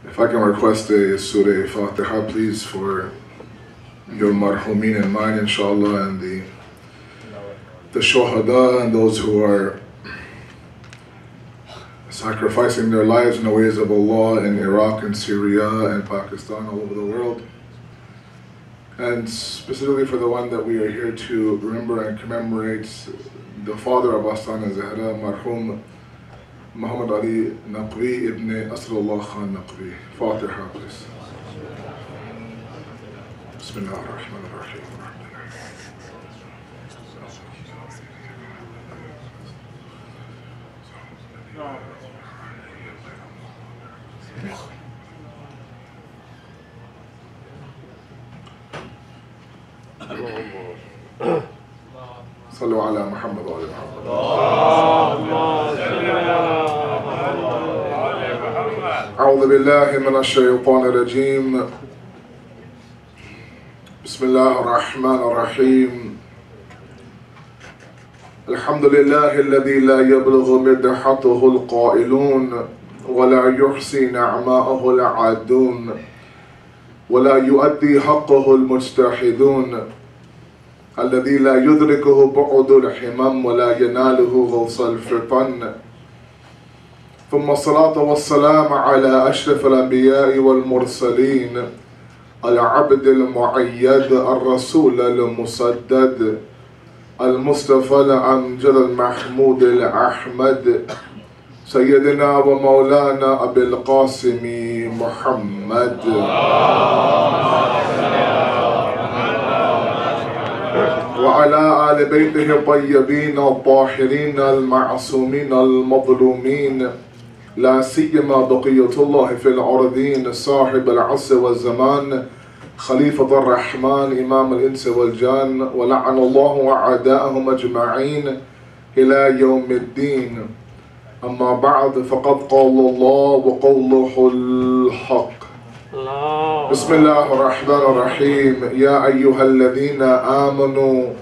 If I can request a Surah Fatiha, please, for your marhumin and mine, inshallah, and the shuhada and those who are sacrificing their lives in the ways of Allah in Iraq and Syria and Pakistan, all over the world. And specifically for the one that we are here to remember and commemorate, the father of Astaana-e-Zehra, marhum Muhammad Ali Naqvi ibn Asrullah Khan Naqvi. Fatiha, please. Bismillah ar-Rahman ar-Rahim. صلوا على محمد وعلى محمد. أعوذ بالله من الشيطان الرجيم. بسم الله الرحمن الرحيم. الحمد لله الذي لا يبلغ مدحته القائلون ولا يحصي نعماءه العادون ولا يؤدي حقه المجتهدون الذي لا يدركه بعد الحمم ولا يناله غوص الفتن ثم الصلاة والسلام على أشرف الأنبياء والمرسلين العبد المعيد الرسول المسدد المصطفى الأمجد المحمود الأحمد سيدنا ومولانا أبي القاسم محمد وعلى آل بيته الطيبين الطاهرين المعصومين المظلومين لا سيما بقية الله في الأرضين صاحب العصر والزمان خليفة الرحمن إمام الإنس والجان ولعن الله أعداءهم أجمعين إلى يوم الدين. أما بعد فقد قال الله وقوله الحق. بسم الله الرحمن الرحيم. يا أيها الذين آمنوا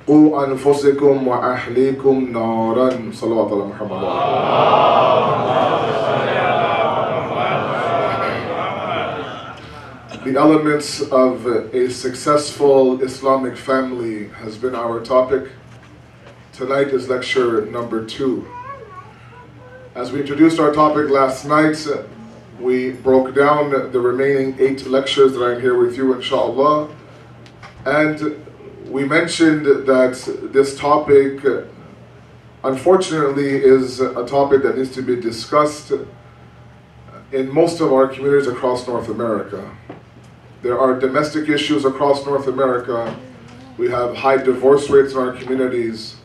قوا أنفسكم وأهليكم نارا. صلوات الله محمد. The elements of a successful Islamic family has been our topic. Tonight is lecture number 2. As we introduced our topic last night, we broke down the remaining 8 lectures that I'm here with you, inshallah. And we mentioned that this topic, unfortunately, is a topic that needs to be discussed in most of our communities across North America. There are domestic issues across North America. We have high divorce rates in our communities.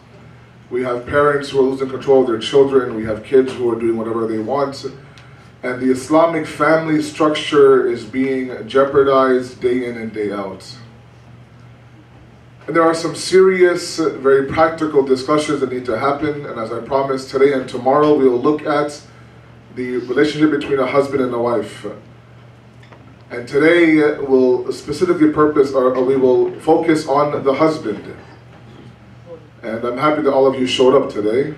We have parents who are losing control of their children. We have kids who are doing whatever they want. And the Islamic family structure is being jeopardized day in and day out. And there are some serious, very practical discussions that need to happen. And as I promised, today and tomorrow we will look at the relationship between a husband and a wife. And today we'll specifically we will focus on the husband. And I'm happy that all of you showed up today.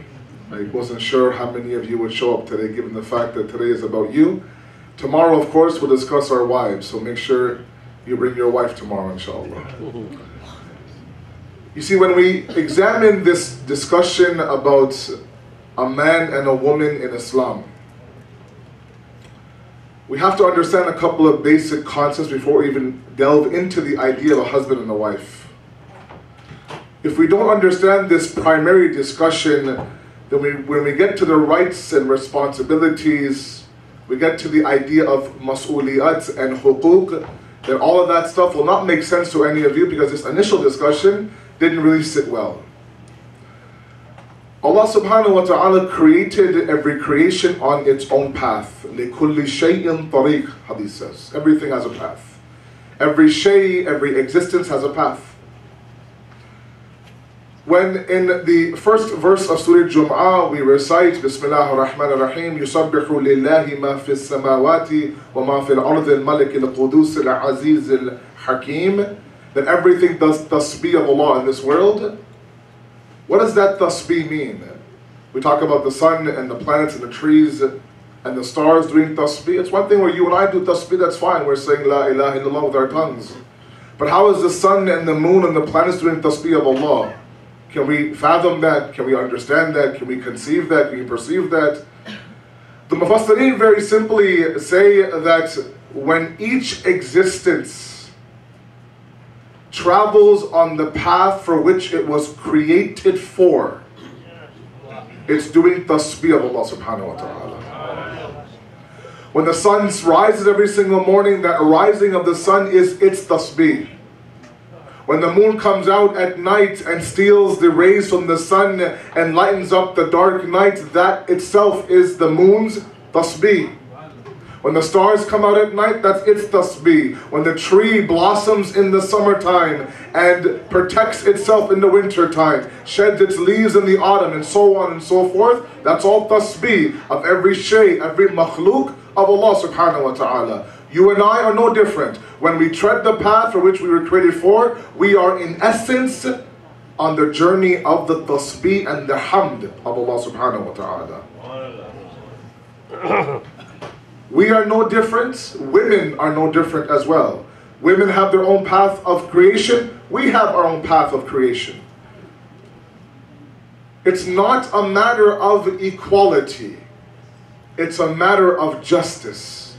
I wasn't sure how many of you would show up today, given the fact that today is about you. Tomorrow, of course, we'll discuss our wives, so make sure you bring your wife tomorrow, inshallah. You see, when we examine this discussion about a man and a woman in Islam, we have to understand a couple of basic concepts before we even delve into the idea of a husband and a wife. If we don't understand this primary discussion, then when we get to the rights and responsibilities, we get to the idea of mas'uliyat and huquq, then all of that stuff will not make sense to any of you because this initial discussion didn't really sit well. Allah subhanahu wa ta'ala created every creation on its own path. لِكُلِّ شَيْءٍ طَرِيقٍ, hadith says. Everything has a path. Every shay, every existence has a path. When in the first verse of Surah Jum'ah we recite Bismillah ar-Rahman ar-Rahim يُسَبِّحُ لِلَّهِ مَا فِي السَّمَاوَاتِ وَمَا فِي الْأَرْضِ الْمَلِكِ الْقُدُوسِ الْعَزِيزِ الْحَكِيمِ. That everything does tasbih of Allah in this world. What does that tasbih mean? We talk about the sun and the planets and the trees. and the stars doing tasbih. It's one thing where you and I do tasbih, that's fine. We're saying La ilaha illallah with our tongues. But how is the sun and the moon and the planets doing tasbih of Allah? Can we fathom that? Can we understand that? Can we conceive that? Can we perceive that? The Mufassirin very simply say that when each existence travels on the path for which it was created for, it's doing tasbih of Allah subhanahu wa ta'ala. When the sun rises every single morning, that rising of the sun is its tasbih. When the moon comes out at night and steals the rays from the sun and lightens up the dark night, that itself is the moon's tasbih. When the stars come out at night, that's its tasbih. When the tree blossoms in the summertime and protects itself in the wintertime, sheds its leaves in the autumn, and so on and so forth, that's all tasbih of every shay, every makhluk of Allah subhanahu wa ta'ala. You and I are no different. When we tread the path for which we were created for, we are in essence on the journey of the tasbih and the hamd of Allah subhanahu wa ta'ala. We are no different. Women are no different as well. Women have their own path of creation. We have our own path of creation. It's not a matter of equality. It's a matter of justice.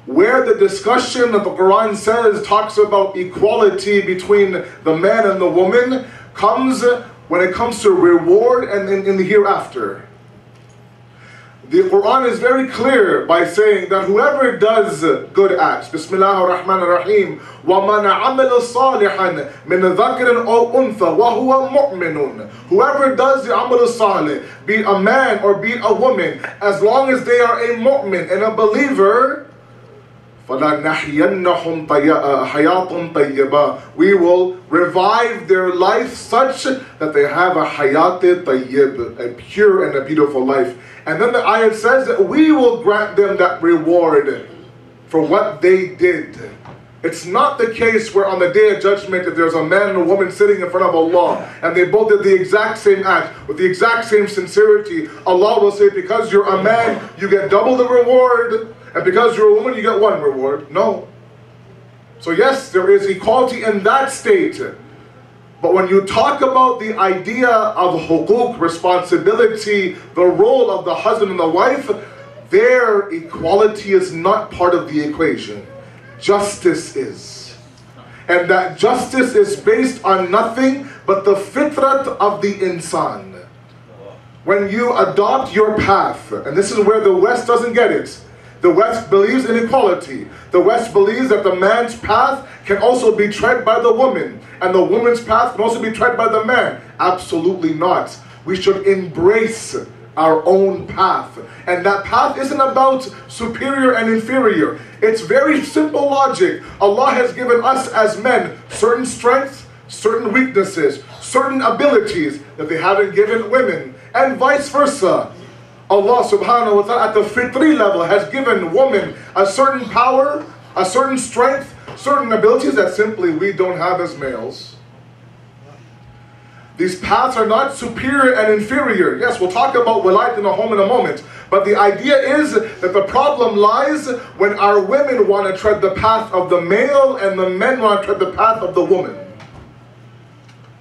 Where the discussion that the Quran says talks about equality between the man and the woman comes when it comes to reward and in the hereafter. The Quran is very clear by saying that whoever does good acts, Bismillah ar-Rahman ar-Rahim, وَمَنْ عَمِلَ صَالِحًا مِنْ ذَكْرٍ أَوْ أُنْثَى وَهُوَ مُؤْمِنٌ. Whoever does the amal salih, be it a man or be it a woman, as long as they are a mu'min and a believer, فَلَنَحْيَنَّهُمْ حَيَاةٌ طَيِّبَةٌ. We will revive their life such that they have a hayat tayyib, a pure and a beautiful life. And then the ayat says that we will grant them that reward for what they did. It's not the case where on the day of judgment, if there's a man and a woman sitting in front of Allah and they both did the exact same act with the exact same sincerity, Allah will say, because you're a man, you get double the reward, and because you're a woman, you get one reward. No. So yes, there is equality in that state. But when you talk about the idea of hukuk, responsibility, the role of the husband and the wife, their equality is not part of the equation. Justice is. And that justice is based on nothing but the fitrat of the insan. When you adopt your path, and this is where the West doesn't get it. The West believes in equality. The West believes that the man's path can also be tread by the woman, and the woman's path can also be tread by the man. Absolutely not. We should embrace our own path. And that path isn't about superior and inferior. It's very simple logic. Allah has given us as men certain strengths, certain weaknesses, certain abilities that they haven't given women, and vice versa. Allah subhanahu wa ta'ala at the fitri level has given women a certain power, a certain strength, certain abilities that simply we don't have as males. These paths are not superior and inferior. Yes, we'll talk about wilayat in a home in a moment. But the idea is that the problem lies when our women want to tread the path of the male and the men want to tread the path of the woman.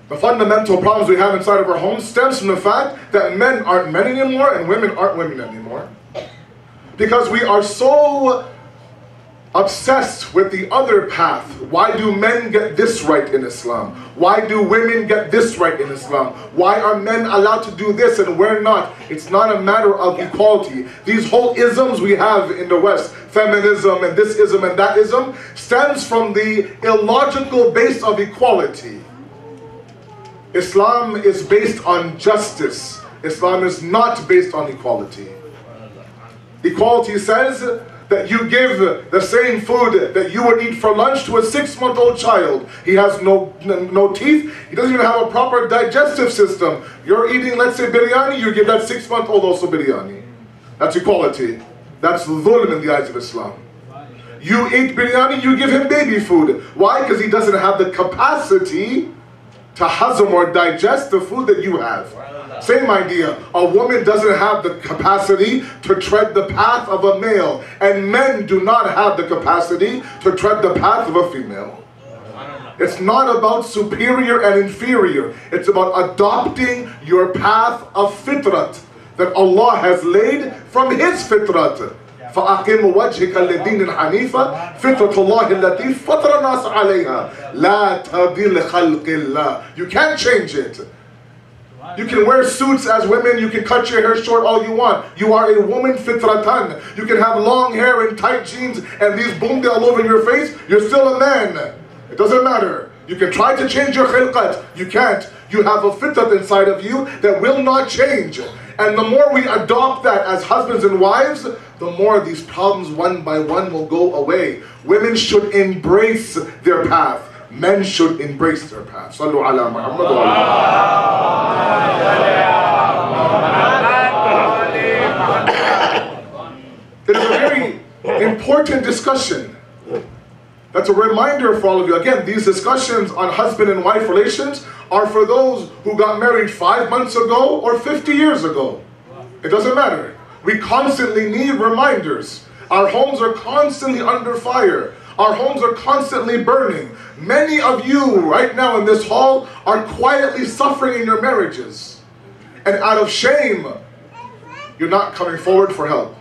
The fundamental problems we have inside of our homes stems from the fact that men aren't men anymore and women aren't women anymore. Because we are so obsessed with the other path. Why do men get this right in Islam? Why do women get this right in Islam? Why are men allowed to do this and we're not? It's not a matter of equality. These whole isms we have in the West, feminism and this ism and that ism, stems from the illogical base of equality. Islam is based on justice. Islam is not based on equality. Equality says that you give the same food that you would eat for lunch to a 6-month-old child. He has no teeth. He doesn't even have a proper digestive system. You're eating, let's say, biryani, you give that 6-month-old also biryani. That's equality. That's dhulm in the eyes of Islam. You eat biryani, you give him baby food. Why? Because he doesn't have the capacity to hazm or digest the food that you have. Same idea. A woman doesn't have the capacity to tread the path of a male, and men do not have the capacity to tread the path of a female. It's not about superior and inferior. It's about adopting your path of fitrat that Allah has laid from His fitrat. فَأَقِمْ وَجْهِكَ لِلدِّينِ الْحَنِيفَ فِطْرَةُ اللَّهِ الَّتِي فَطَرَ النَّاسَ عَلَيْهَا لَا تَبْدِيلَ لِخَلْقِ اللَّهِ. You can't change it. You can wear suits as women, you can cut your hair short all you want. You are a woman fitratan. You can have long hair and tight jeans and these bumdi all over your face. You're still a man. It doesn't matter. You can try to change your khilqat. You can't. You have a fitrat inside of you that will not change. And the more we adopt that as husbands and wives, the more these problems one by one will go away. Women should embrace their path. Men should embrace their path. Sallu ala Muhammad wa ala. It is a very important discussion. That's a reminder for all of you. Again, these discussions on husband and wife relations are for those who got married 5 months ago or 50 years ago. It doesn't matter. We constantly need reminders. Our homes are constantly under fire. Our homes are constantly burning. Many of you right now in this hall are quietly suffering in your marriages. And out of shame, you're not coming forward for help.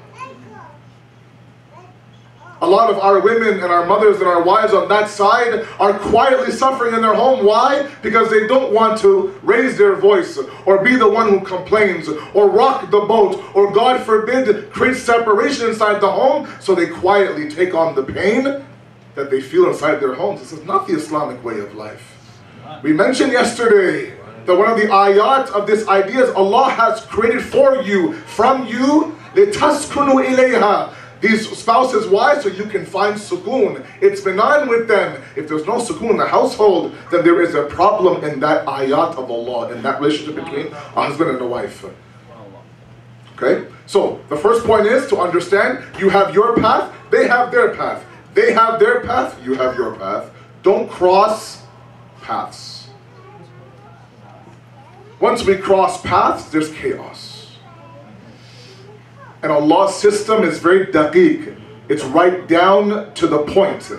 A lot of our women and our mothers and our wives on that side are quietly suffering in their home. Why? Because they don't want to raise their voice or be the one who complains or rock the boat or, God forbid, create separation inside the home, so they quietly take on the pain that they feel inside their homes. This is not the Islamic way of life. We mentioned yesterday that one of the ayat of this idea is Allah has created for you, from you, لِتَسْكُنُوا إِلَيْهَا. These spouses, why? So you can find sukoon. It's benign with them. If there's no sukoon in the household, then there is a problem in that ayat of Allah, in that relationship between a husband and a wife. Okay? So, the first point is to understand, you have your path, they have their path. They have their path, you have your path. Don't cross paths. Once we cross paths, there's chaos. And Allah's system is very daqiq. It's right down to the point.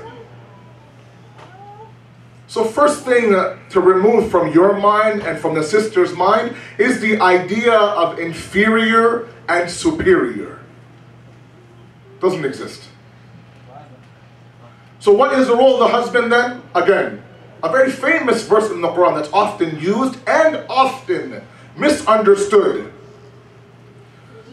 So first thing to remove from your mind and from the sister's mind is the idea of inferior and superior. Doesn't exist. So what is the role of the husband then? Again, a very famous verse in the Quran that's often used and often misunderstood.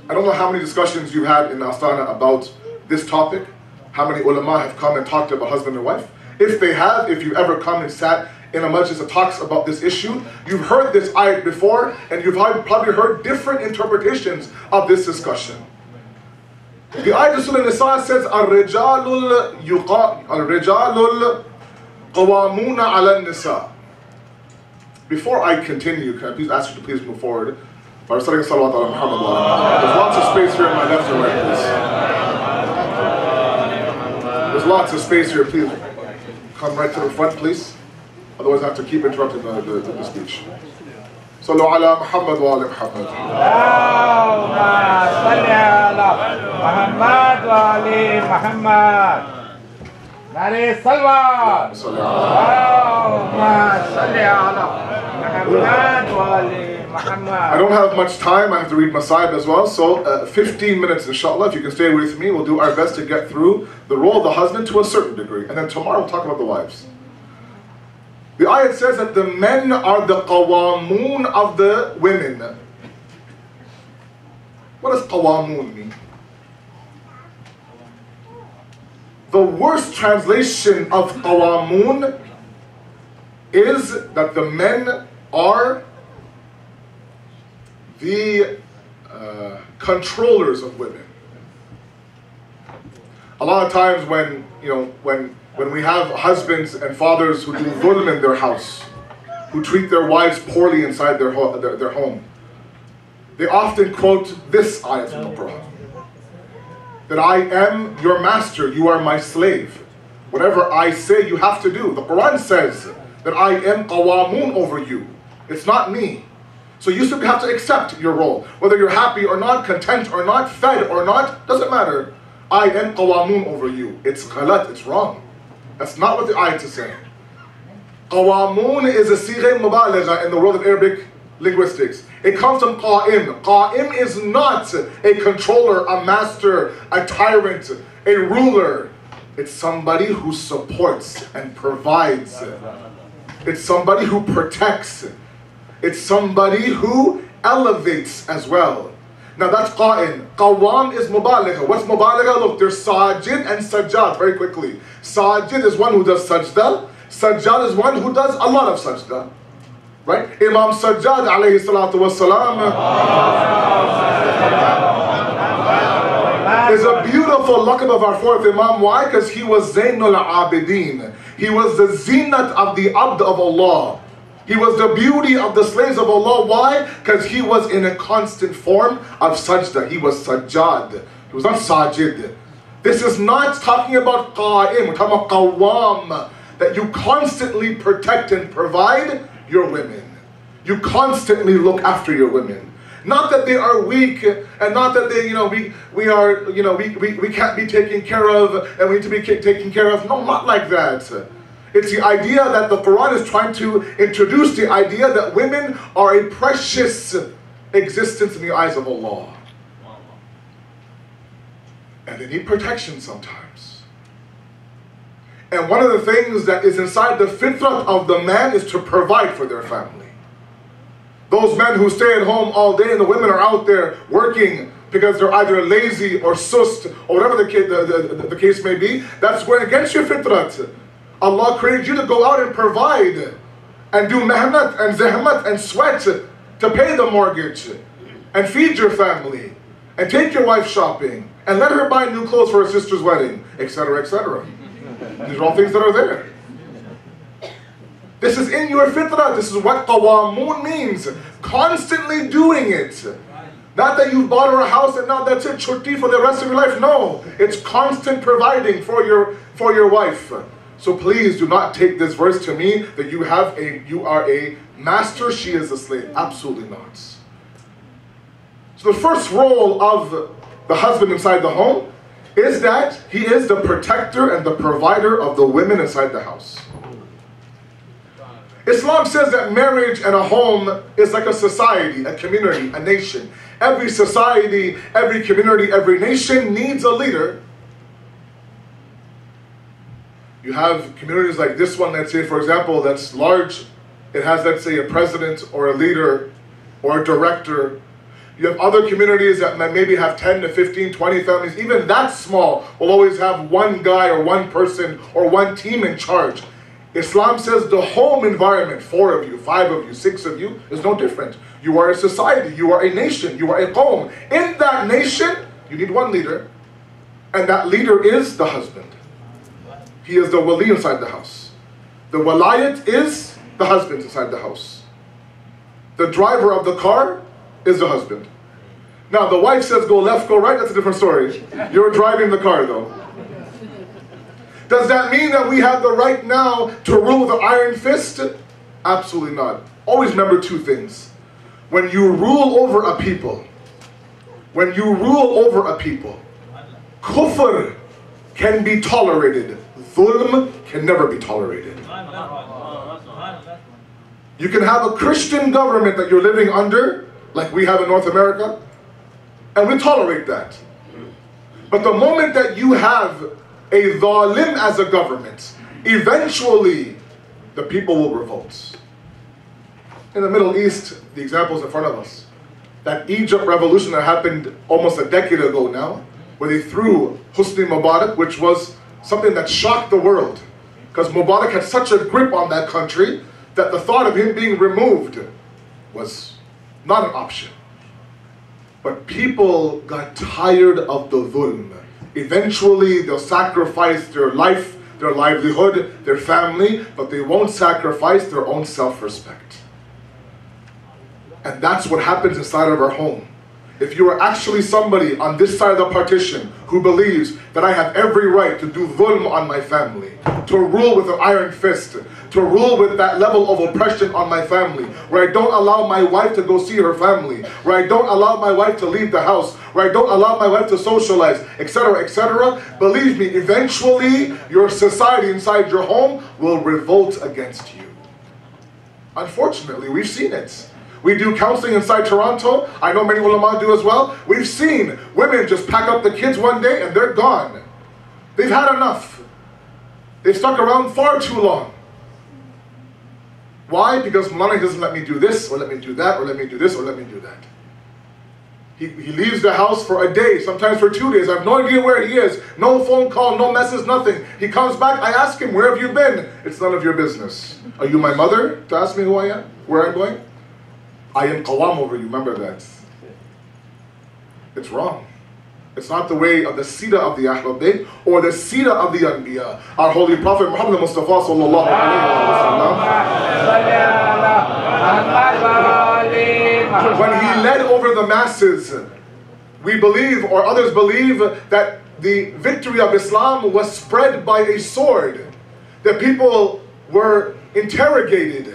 I don't know how many discussions you had in Astana about this topic, how many ulama have come and talked about husband and wife. If they have, if you've ever come and sat in a majlis that talks about this issue, you've heard this ayat before, and you've probably heard different interpretations of this discussion. The ayat of Surah Nisa says, Al-Rijalul Qawamuna ala Nisa. Before I continue, can I please ask you to please move forward? There's lots of space here on my left and right, please. There's lots of space here, please. Come right to the front, please. Otherwise I have to keep interrupting the speech. Sallu ala Muhammad wa ala Muhammad. Allahumma salli ala Muhammad wa ali Muhammad. Nare salwa. Allahumma salli ala Muhammad wa ali Muhammad. I don't have much time. I have to read Masaib as well. So 15 minutes, inshallah. If you can stay with me, we'll do our best to get through the role of the husband to a certain degree. And then tomorrow we'll talk about the wives. The ayat says that the men are the qawamun of the women. What does qawamun mean? The worst translation of qawamun is that the men are the controllers of women. A lot of times when we have husbands and fathers who do dhulm in their house, who treat their wives poorly inside their home, they often quote this ayat from the Quran, that I am your master, you are my slave. Whatever I say, you have to do. The Quran says that I am qawamun over you. It's not me. So you simply have to accept your role. Whether you're happy or not, content or not, fed or not, doesn't matter. I am qawamun over you. It's ghalat, it's wrong. That's not what the ayat is saying. Qawamun is a sigha mubalagha in the world of Arabic linguistics. It comes from qa'im. Qa'im is not a controller, a master, a tyrant, a ruler. It's somebody who supports and provides. It's somebody who protects. It's somebody who elevates as well. Now that's qa'im. Qawwam is mubaligha. What's mubaligha? Look, there's sajid and sajjad. Very quickly. Sajid is one who does sajda. Sajjad is one who does a lot of sajda. Right? Imam Sajjad alayhi salatu wassalam is a beautiful laqab of our fourth Imam. Why? Because he was Zainul Abidin. He was the zinat of the abd of Allah. He was the beauty of the slaves of Allah. Why? Because he was in a constant form of sajda. He was sajjad. He was not sajid. This is not talking about qa'im. We're talking about qawwam. That you constantly protect and provide your women. You constantly look after your women. Not that they are weak, and not that they, we can't be taken care of, and we need to be taken care of. No, not like that. It's the idea that the Quran is trying to introduce the idea that women are a precious existence in the eyes of Allah. And they need protection sometimes. And one of the things that is inside the fitrah of the man is to provide for their family. Those men who stay at home all day and the women are out there working because they're either lazy or sust or whatever the case may be, that's going against your fitrah. Allah created you to go out and provide and do mehnat and zahmat and sweat to pay the mortgage and feed your family and take your wife shopping and let her buy new clothes for her sister's wedding, etc., etc. These are all things that are there. This is in your fitrah. This is what qawamun means. Constantly doing it. Not that you've bought her a house and now that's it, chutti for the rest of your life. No, it's constant providing for your wife. So please do not take this verse to mean that you are a master, she is a slave. Absolutely not. So the first role of the husband inside the home is that he is the protector and the provider of the women inside the house. Islam says that marriage and a home is like a society, a community, a nation. Every society, every community, every nation needs a leader. You have communities like this one, let's say, for example, that's large. It has, let's say, a president or a leader or a director. You have other communities that maybe have 10 to 15, 20 families. Even that small will always have one guy or one person or one team in charge. Islam says the home environment, 4 of you, 5 of you, 6 of you, is no different. You are a society, you are a nation, you are a qawm. In that nation, you need one leader, and that leader is the husband. He is the wali inside the house. The walayat is the husband inside the house. The driver of the car is the husband. Now the wife says go left, go right, that's a different story. You're driving the car though. Does that mean that we have the right now to rule with an iron fist? Absolutely not. Always remember 2 things. When you rule over a people, kufr can be tolerated. Dhulm can never be tolerated. You can have a Christian government that you're living under, like we have in North America, and we tolerate that. But the moment that you have a dhalim as a government, eventually the people will revolt. In the Middle East, the example is in front of us. That Egypt revolution that happened almost a decade ago now, where they threw Hosni Mubarak, which was something that shocked the world. Because Mubarak had such a grip on that country that the thought of him being removed was not an option. But people got tired of the dhulm. Eventually, they'll sacrifice their life, their livelihood, their family, but they won't sacrifice their own self-respect. And that's what happens inside of our home. if you are actually somebody on this side of the partition who believes that I have every right to do dhulm on my family, to rule with an iron fist, to rule with that level of oppression on my family, where I don't allow my wife to go see her family, where I don't allow my wife to leave the house, where I don't allow my wife to socialize, etc., etc., believe me, eventually your society inside your home will revolt against you. Unfortunately, we've seen it. We do counseling inside Toronto. I know many ulama do as well. We've seen women just pack up the kids one day and they're gone. They've had enough. They've stuck around far too long. Why? Because Moulana doesn't let me do this, or let me do that, or let me do this, or let me do that. He leaves the house for a day, sometimes for 2 days. I have no idea where he is. No phone call, no message, nothing. He comes back, I ask him, where have you been? It's none of your business. Are you my mother to ask me who I am, where I'm going? I am qawam over you, remember that. It's wrong. It's not the way of the Sira of the Ahlul Bayt or the Sira of the Anbiya. Our Holy Prophet Muhammad Mustafa sallallahu alayhi wa sallam, when he led over the masses, we believe, or others believe, that the victory of Islam was spread by a sword. The people were interrogated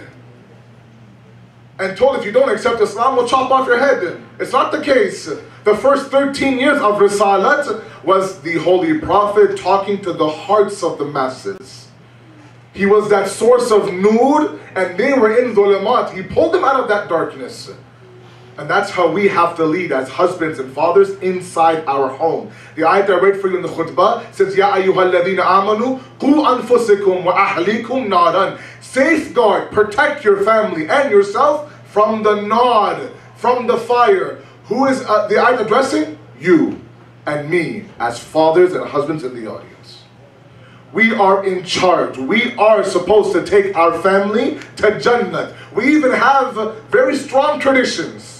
and told, if you don't accept Islam, we'll chop off your head. It's not the case. The first 13 years of Risalat was the Holy Prophet talking to the hearts of the masses. He was that source of nur, and they were in dhulumat. He pulled them out of that darkness. And that's how we have to lead as husbands and fathers inside our home. The ayat I read for you in the khutbah says, Ya ayyuhal ladhina amanu, qu anfusikum wa ahlikum naran. Safeguard, protect your family and yourself from the nar, from the fire. Who is the ayat addressing? You and me as fathers and husbands in the audience. We are in charge. We are supposed to take our family to Jannat. We even have very strong traditions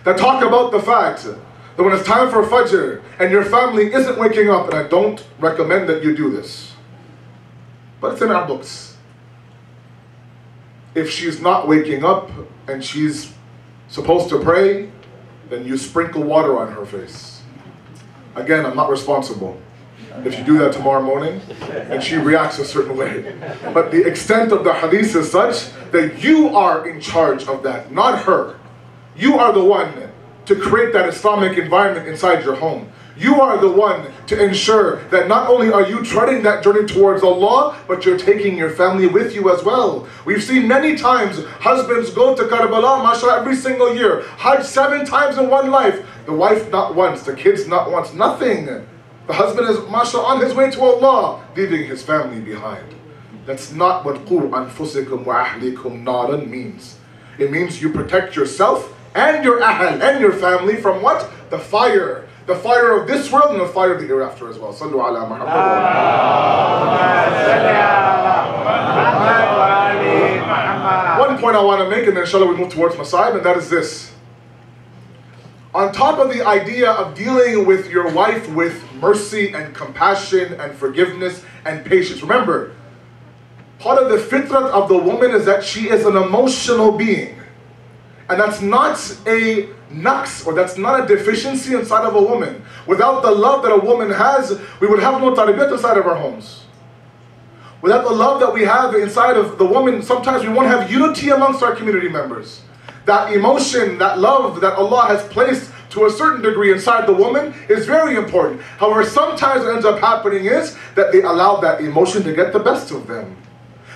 that talk about the fact that when it's time for Fajr and your family isn't waking up, and I don't recommend that you do this, but it's in our books. If she's not waking up and she's supposed to pray, then you sprinkle water on her face. Again, I'm not responsible if you do that tomorrow morning and she reacts a certain way. But the extent of the hadith is such that you are in charge of that, not her. You are the one to create that Islamic environment inside your home. You are the one to ensure that not only are you treading that journey towards Allah, but you're taking your family with you as well. We've seen many times husbands go to Karbala, mashallah, every single year. Hajj 7 times in one life. The wife not once, the kids not once, nothing. The husband is, mashallah, on his way to Allah, leaving his family behind. That's not what qu anfusikum wa ahlikum naran means. It means you protect yourself and your ahl and your family from what? The fire. The fire of this world and the fire of the hereafter as well. Sallu ala Muhammad. One point I want to make, and then inshallah we move towards Masaib, and that is this. On top of the idea of dealing with your wife with mercy and compassion and forgiveness and patience. Remember, part of the fitrat of the woman is that she is an emotional being. And that's not a naqs, or that's not a deficiency inside of a woman. Without the love that a woman has, we would have no tarbiyat inside of our homes. Without the love that we have inside of the woman, sometimes we won't have unity amongst our community members. That emotion, that love that Allah has placed to a certain degree inside the woman is very important. However, sometimes what ends up happening is that they allow that emotion to get the best of them.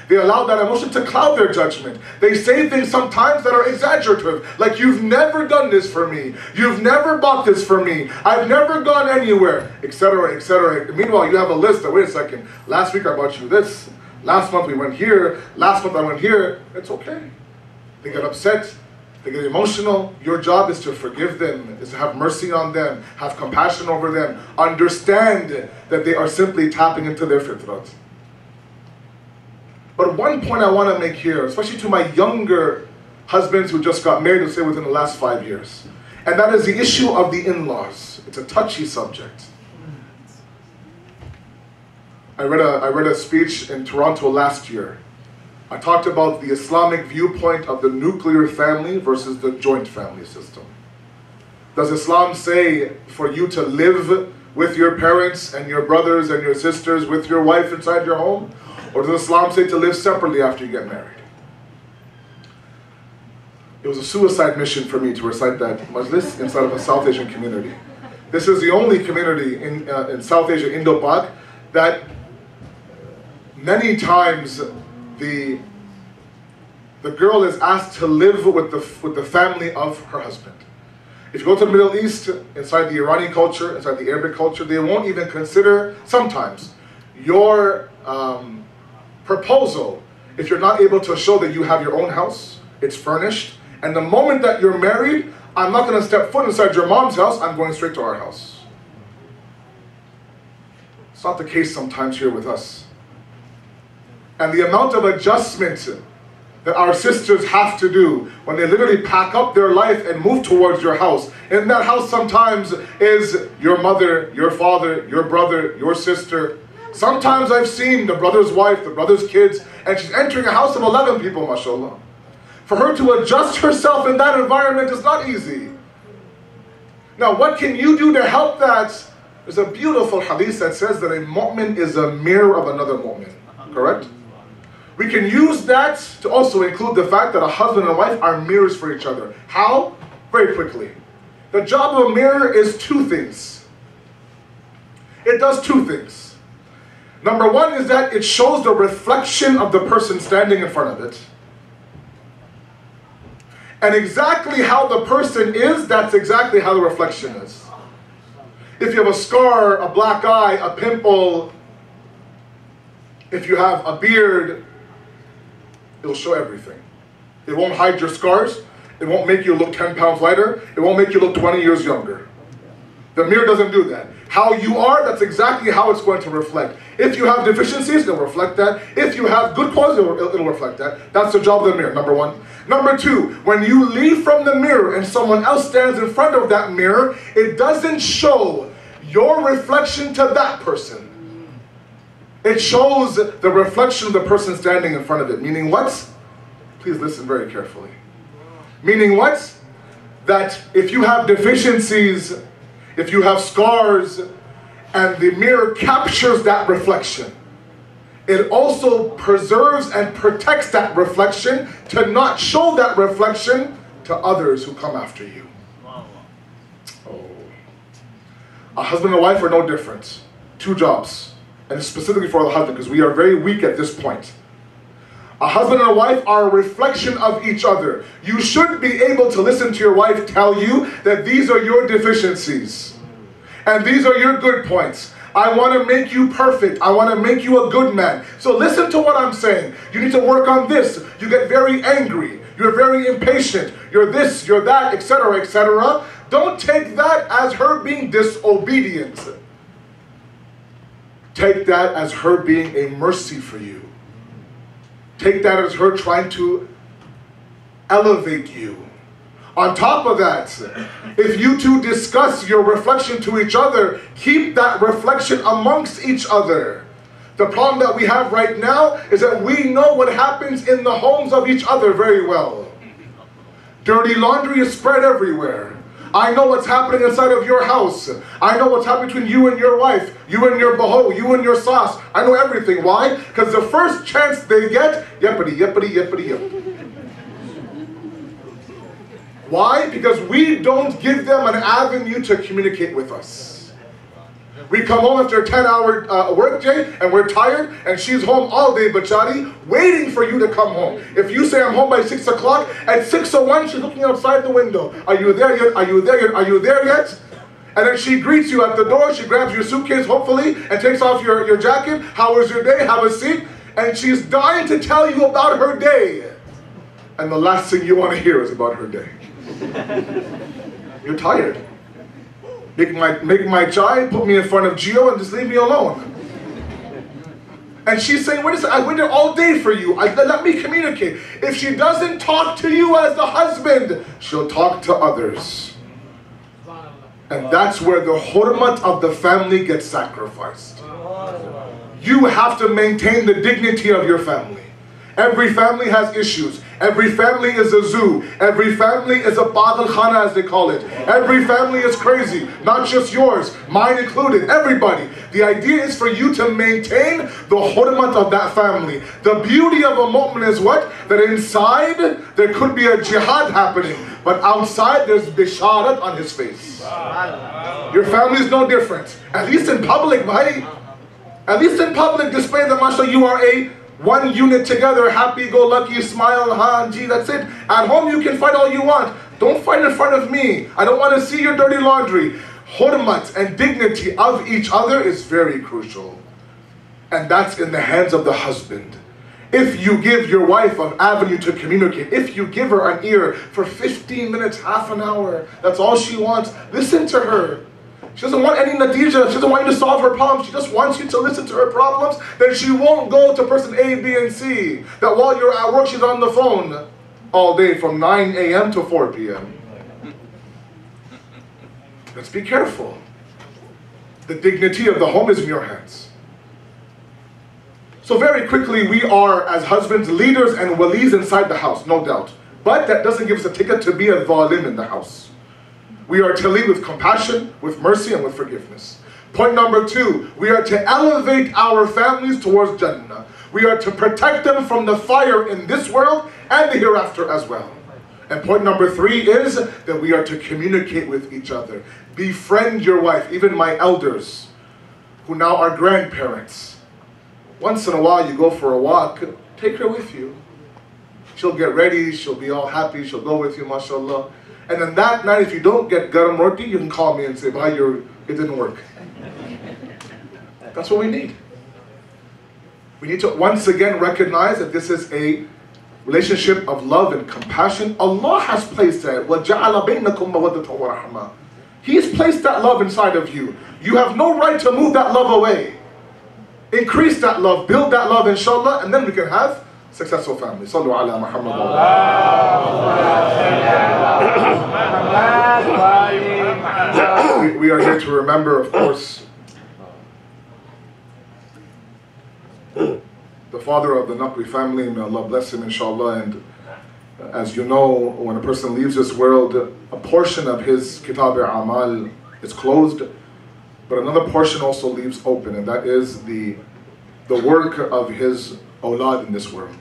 They allow that emotion to cloud their judgment. They say things sometimes that are exaggerative, like, you've never done this for me, you've never bought this for me, I've never gone anywhere, etc., etc. Meanwhile, you have a list of, wait a second, last week I bought you this, last month we went here, last month I went here. It's okay. They get upset, they get emotional. Your job is to forgive them, is to have mercy on them, have compassion over them, understand that they are simply tapping into their fitrat. But one point I want to make here, especially to my younger husbands who just got married, let's say within the last 5 years, and that is the issue of the in-laws. It's a touchy subject. I read a speech in Toronto last year. I talked about the Islamic viewpoint of the nuclear family versus the joint family system. Does Islam say for you to live with your parents and your brothers and your sisters with your wife inside your home? Or does Islam say to live separately after you get married? It was a suicide mission for me to recite that majlis inside of a South Asian community. This is the only community in South Asia, Indo-Pak, that many times the girl is asked to live with the family of her husband. If you go to the Middle East, inside the Iranian culture, inside the Arabic culture, they won't even consider, sometimes, your proposal if you're not able to show that you have your own house, it's furnished, and the moment that you're married, I'm not going to step foot inside your mom's house, I'm going straight to our house. It's not the case sometimes here with us. And the amount of adjustment that our sisters have to do when they literally pack up their life and move towards your house. And that house sometimes is your mother, your father, your brother, your sister. Sometimes I've seen the brother's wife, the brother's kids, and she's entering a house of 11 people, mashallah. For her to adjust herself in that environment is not easy. Now, what can you do to help that? There's a beautiful hadith that says that a mu'min is a mirror of another mu'min. Correct? We can use that to also include the fact that a husband and a wife are mirrors for each other. How? Very quickly. The job of a mirror is two things. It does two things. Number one is that it shows the reflection of the person standing in front of it. And exactly how the person is, that's exactly how the reflection is. If you have a scar, a black eye, a pimple, if you have a beard, it'll show everything. It won't hide your scars. It won't make you look 10 pounds lighter. It won't make you look 20 years younger. The mirror doesn't do that. How you are, that's exactly how it's going to reflect. If you have deficiencies, it'll reflect that. If you have good qualities, it'll reflect that. That's the job of the mirror, number one. Number two, when you leave from the mirror and someone else stands in front of that mirror, it doesn't show your reflection to that person. It shows the reflection of the person standing in front of it. Meaning what? Please listen very carefully. Meaning what? That if you have deficiencies, if you have scars, and the mirror captures that reflection, it also preserves and protects that reflection to not show that reflection to others who come after you. Oh. A husband and wife are no different. Two jobs. And specifically for the husband, because we are very weak at this point. A husband and a wife are a reflection of each other. You should be able to listen to your wife tell you that these are your deficiencies. And these are your good points. I want to make you perfect. I want to make you a good man. So listen to what I'm saying. You need to work on this. You get very angry. You're very impatient. You're this, you're that, etc., etc. Don't take that as her being disobedient. Take that as her being a mercy for you. Take that as her trying to elevate you. On top of that, if you two discuss your reflection to each other, keep that reflection amongst each other. The problem that we have right now is that we know what happens in the homes of each other very well. Dirty laundry is spread everywhere. I know what's happening inside of your house. I know what's happening between you and your wife, you and your baho, you and your sauce. I know everything. Why? Because the first chance they get, yippity, yippity, yippity, yip. Why? Because we don't give them an avenue to communicate with us. We come home after a 10-hour work day and we're tired, and she's home all day, bachari, waiting for you to come home. If you say I'm home by 6 o'clock, at 6:01 she's looking outside the window. Are you there yet? Are you there yet? Are you there yet? And then she greets you at the door. She grabs your suitcase, hopefully, and takes off your jacket. How was your day? Have a seat. And she's dying to tell you about her day. And the last thing you want to hear is about her day. You're tired. Make my chai, put me in front of Gio, and just leave me alone. And she's saying, wait a second, I waited all day for you. Let me communicate. If she doesn't talk to you as the husband, she'll talk to others. And that's where the hurmat of the family gets sacrificed. You have to maintain the dignity of your family. Every family has issues. Every family is a zoo. Every family is a Badal Khana, as they call it. Every family is crazy, not just yours, mine included, everybody. The idea is for you to maintain the hurmat of that family. The beauty of a mu'min is what? That inside there could be a jihad happening, but outside there's bisharat on his face. Your family is no different. At least in public, bhai. At least in public, display that mashallah you are a one unit together, happy-go-lucky, smile, gee, that's it. At home you can fight all you want. Don't fight in front of me. I don't want to see your dirty laundry. Hurmat and dignity of each other is very crucial. And that's in the hands of the husband. If you give your wife an avenue to communicate, if you give her an ear for 15 minutes, half an hour, that's all she wants, listen to her. She doesn't want any natija, she doesn't want you to solve her problems, she just wants you to listen to her problems, then she won't go to person A, B, and C. That while you're at work, she's on the phone all day from 9 a.m. to 4 p.m. Let's be careful. The dignity of the home is in your hands. So very quickly, we are, as husbands, leaders and walis inside the house, no doubt. But that doesn't give us a ticket to be a zalim in the house. We are to lead with compassion, with mercy, and with forgiveness. Point number 2, we are to elevate our families towards Jannah. We are to protect them from the fire in this world and the hereafter as well. And point number 3 is that we are to communicate with each other. Befriend your wife, even my elders, who now are grandparents. Once in a while you go for a walk, take her with you. She'll get ready, she'll be all happy, she'll go with you, mashallah. And then that night, if you don't get garam roti, you can call me and say, bhai, it didn't work. That's what we need. We need to once again recognize that this is a relationship of love and compassion. Allah has placed that. وَجَعَلَ بَيْنَكُمْ مَوَدَّةً وَرَحْمَةً. He has placed that love inside of you. You have no right to move that love away. Increase that love, build that love, inshallah, and then we can have successful family. Sallu ala Muhammad. We are here to remember, of course, the father of the Naqvi family. May Allah bless him, inshallah. And as you know, when a person leaves this world, a portion of his kitab-e-amal is closed, but another portion also leaves open, and that is the work of his awlad in this world.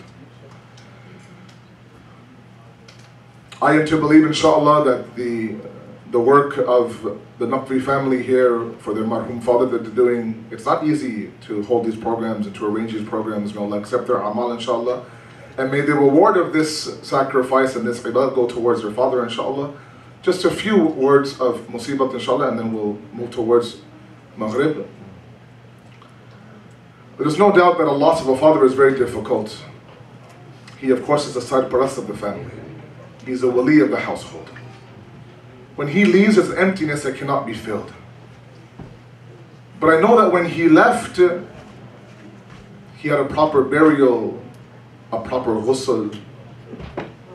I am to believe, inshallah, that the work of the Naqvi family here for their marhum father that they're doing, it's not easy to hold these programs and to arrange these programs. May Allah accept their amal, inshallah. And may the reward of this sacrifice and this ibadah go towards their father, inshallah. Just a few words of musibat, inshallah, and then we'll move towards Maghrib. There's no doubt that a loss of a father is very difficult. He, of course, is the sarparast of the family. He's a wali of the household. When he leaves, there's an emptiness that cannot be filled. But I know that when he left, he had a proper burial, a proper ghusl.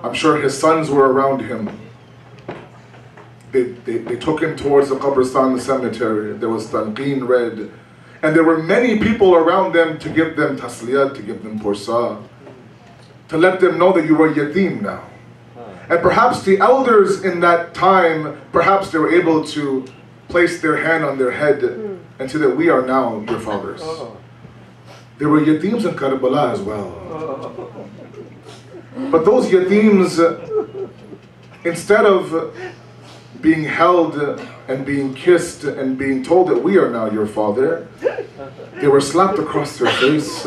I'm sure his sons were around him. They took him towards the qabristan, the cemetery. There was talqeen read. And there were many people around them to give them tasliyat, to give them pursa, to let them know that you were yatim now. And perhaps the elders in that time, perhaps they were able to place their hand on their head and say that we are now your fathers. There were yatims in Karbala as well. But those yatims, instead of being held and being kissed and being told that we are now your father, they were slapped across their face,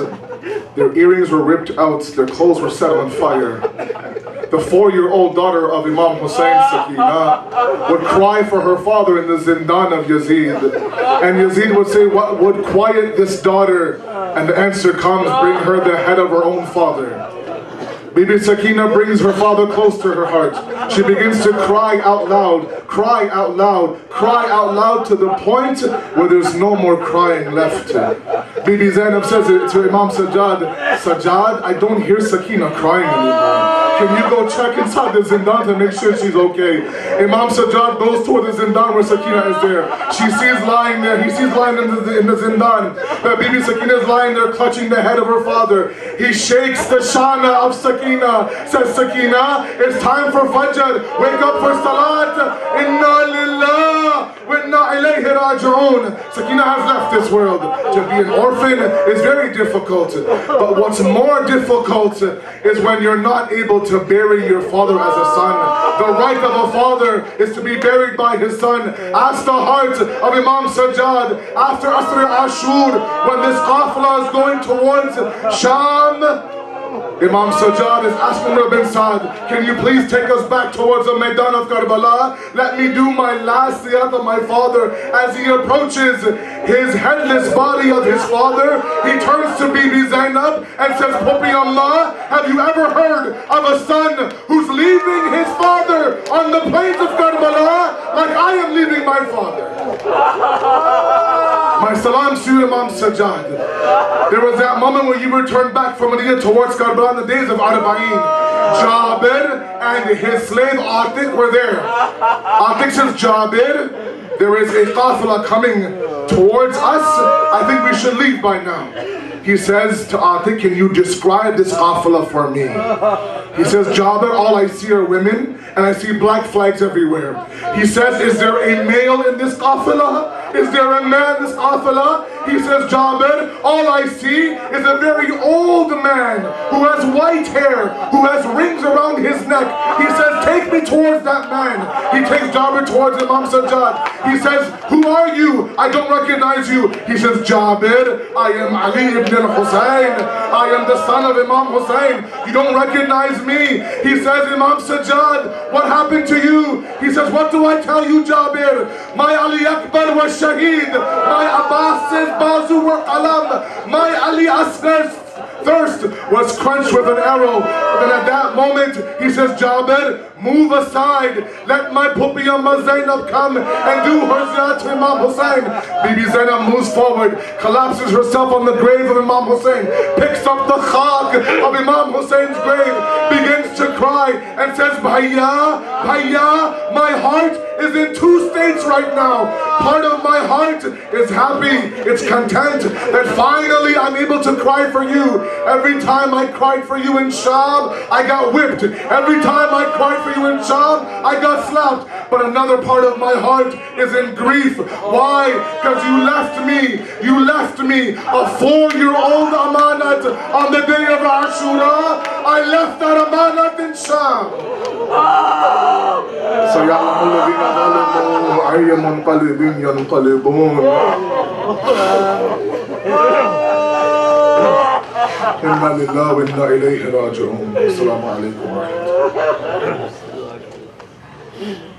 their earrings were ripped out, their clothes were set on fire. The 4-year-old daughter of Imam Hussein, Sakina, would cry for her father in the zindan of Yazid. And Yazid would say, what would quiet this daughter? And the answer comes, bring her the head of her own father. Bibi Sakina brings her father close to her heart. She begins to cry out loud, cry out loud, cry out loud to the point where there's no more crying left. Bibi Zainab says to Imam Sajjad, Sajjad, I don't hear Sakina crying anymore. Can you go check inside the zindan to make sure she's okay? Imam Sajjad goes toward the zindan where Sakina is there. She sees lying there, he sees lying in the zindan that Bibi Sakina is lying there clutching the head of her father. He shakes the shana of Sakina, says, Sakina, it's time for Fajr, wake up for Salat. Inna lillah wa inna ilayhi raji'un. Sakina has left this world. To be an orphan is very difficult, but what's more difficult is when you're not able to bury your father as a son. The right of a father is to be buried by his son. Ask the heart of Imam Sajjad after Asr Ashur, when this qafla is going towards Sham. Imam Sajjad is asking Umar bin Saad, can you please take us back towards the Maidan of Karbala? Let me do my last ziyarah of my father. As he approaches his headless body of his father, he turns to Bibi Zainab and says, Pupi Allah, have you ever heard of a son who's leaving his father on the plains of Karbala like I am leaving my father? My salam to you, Imam Sajjad. There was that moment when you returned back from Medina towards Karbala in the days of Arba'een. Jabir and his slave Atiq were there. Atiq says, Jabir, there is a qafla coming towards us. I think we should leave by now. He says to Atiq, can you describe this qafla for me? He says, Jabir, all I see are women and I see black flags everywhere. He says, is there a male in this qafla? Is there a man in this qafla? He says, Jabir, all I see is a very old man who has white hair, who has rings around his neck. He says, take me towards that man. He takes Jabir towards Imam Sajjad. He says, who are you? I don't recognize you. He says, Jabir, I am Ali ibn al-Husayn. I am the son of Imam Hussein. You don't recognize me. He says, Imam Sajjad, what happened to you? He says, what do I tell you, Jabir? My Ali Akbar was shaheed. My Abbas's bazu were qalam. My Ali Asghar's thirst was quenched with an arrow. And then at that moment, he says, Jabir, move aside. Let my Pupi Amma Zainab come and do her ziyarah to Imam Hussein. Bibi Zainab moves forward, collapses herself on the grave of Imam Hussein, picks up the khak of Imam Hussein's grave, begins to cry and says, Bhaiya, Bhaiya, my heart is in two states right now. Part of my heart is happy, it's content that finally I'm able to cry for you. Every time I cried for you in Sham, I got whipped. Every time I cried for you in Sham, I got slapped. But another part of my heart is in grief. Why? Because you left me, a 4-year-old amanat on the day of Ashura. I left that amanat in Sham. سيعلم الذين ظلموا أي منقلب ينقلبون إنا لله وإنا إليه راجعون. السلام عليكم ورحمة الله.